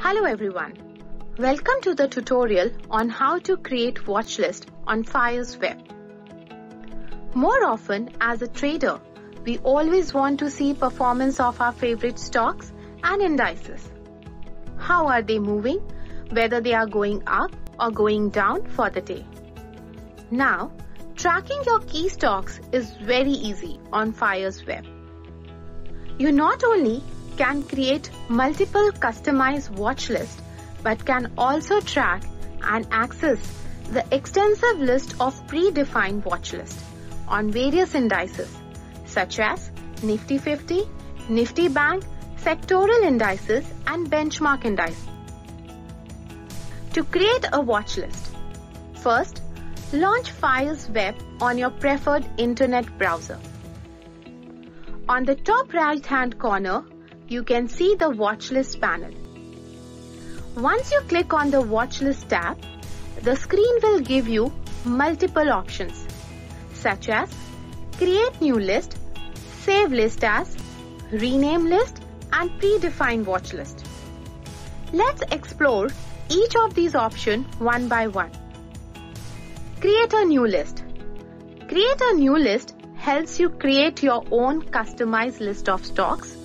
Hello everyone. Welcome to the tutorial on how to create watch list on FIRE's web. More often as a trader, we always want to see performance of our favorite stocks and indices. How are they moving, whether they are going up or going down for the day. Now, tracking your key stocks is very easy on FIRE's web. You not only can create multiple customized watch lists, but can also track and access the extensive list of predefined watch lists on various indices such as Nifty 50, Nifty Bank, sectoral indices and benchmark indices. To create a watch list, first launch FIRE's web on your preferred internet browser. On the top right hand corner, you can see the watch list panel. Once you click on the watch list tab, the screen will give you multiple options such as create new list, save list as, rename list and predefine watch list. Let's explore each of these options one by one. Create a new list. Create a new list helps you create your own customized list of stocks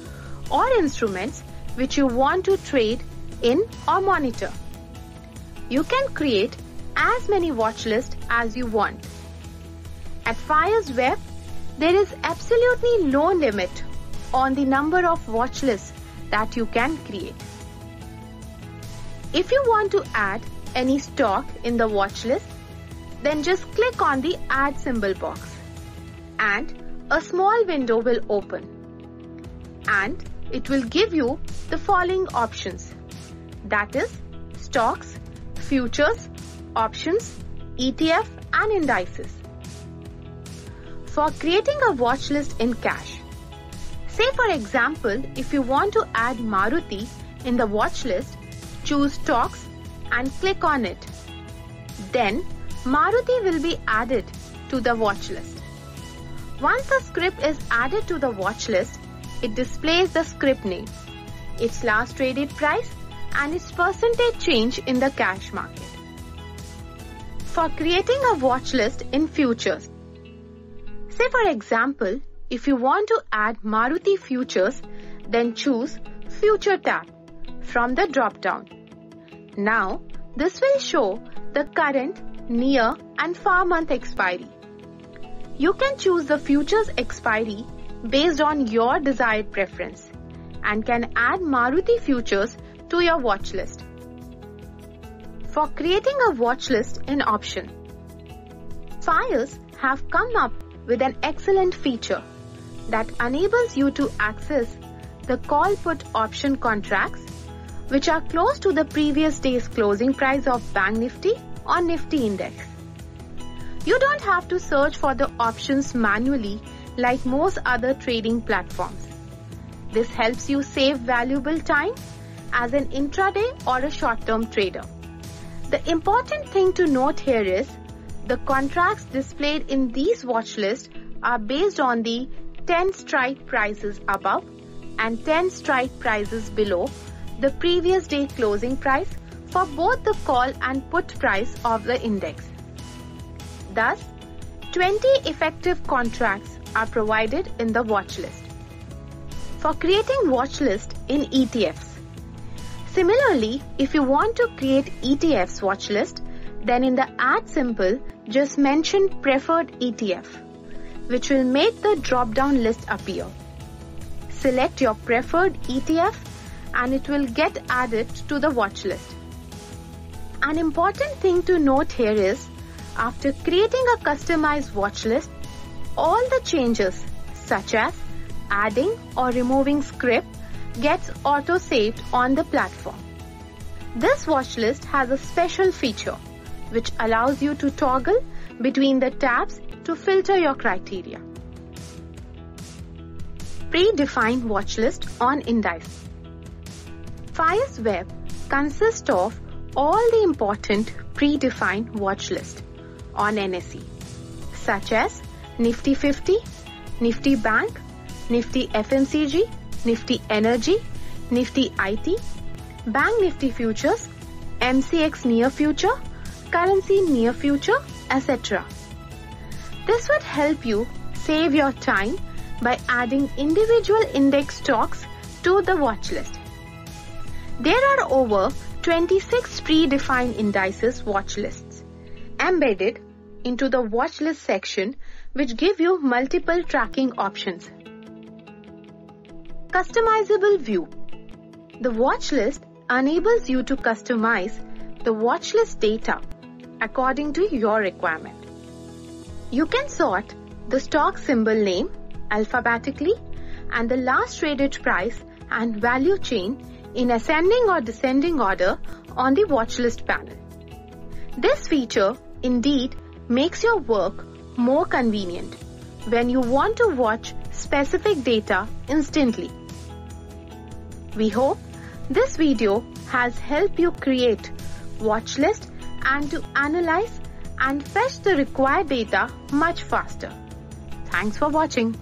or instruments which you want to trade in or monitor. You can create as many watch lists as you want. At FIRE's web, there is absolutely no limit on the number of watch lists that you can create. If you want to add any stock in the watch list, then just click on the add symbol box and a small window will open and it will give you the following options, that is stocks, futures, options, ETF and indices. For creating a watch list in cash, say for example, if you want to add Maruti in the watch list, choose stocks and click on it. Then Maruti will be added to the watch list. Once the script is added to the watch list, it displays the script name, its last traded price and its percentage change in the cash market. For creating a watch list in futures, say for example, if you want to add Maruti futures, then choose Future tab from the drop-down. Now, this will show the current, near and far month expiry. You can choose the futures expiry based on your desired preference and can add Maruti futures to your watch list. For creating a watch list in option, FIRE's have come up with an excellent feature that enables you to access the call put option contracts which are close to the previous day's closing price of Bank Nifty or Nifty Index. You don't have to search for the options manually like most other trading platforms. This helps you save valuable time as an intraday or a short-term trader. The important thing to note here is the contracts displayed in these watch lists are based on the 10 strike prices above and 10 strike prices below the previous day closing price for both the call and put price of the index. Thus, 20 effective contracts are provided in the watch list. For creating watch list in ETFs, similarly, if you want to create ETFs watch list, then in the add symbol, just mention preferred ETF, which will make the drop-down list appear. Select your preferred ETF and it will get added to the watch list. An important thing to note here is, after creating a customized watch list, all the changes such as adding or removing script gets auto-saved on the platform. This watch list has a special feature which allows you to toggle between the tabs to filter your criteria. Predefined watch list on indices. FIRE's web consists of all the important predefined watch list on NSE such as Nifty 50, Nifty Bank, Nifty FMCG, Nifty Energy, Nifty IT, Bank Nifty Futures, MCX Near Future, Currency Near Future, etc. This would help you save your time by adding individual index stocks to the watch list. There are over 26 predefined indices watch lists embedded into the watch list section, which give you multiple tracking options. Customizable view. The watch list enables you to customize the watch list data according to your requirement. You can sort the stock symbol name alphabetically and the last traded price and value chain in ascending or descending order on the watch list panel. This feature indeed makes your work more convenient when you want to watch specific data instantly. We hope this video has helped you create watch list and to analyze and fetch the required data much faster. Thanks for watching.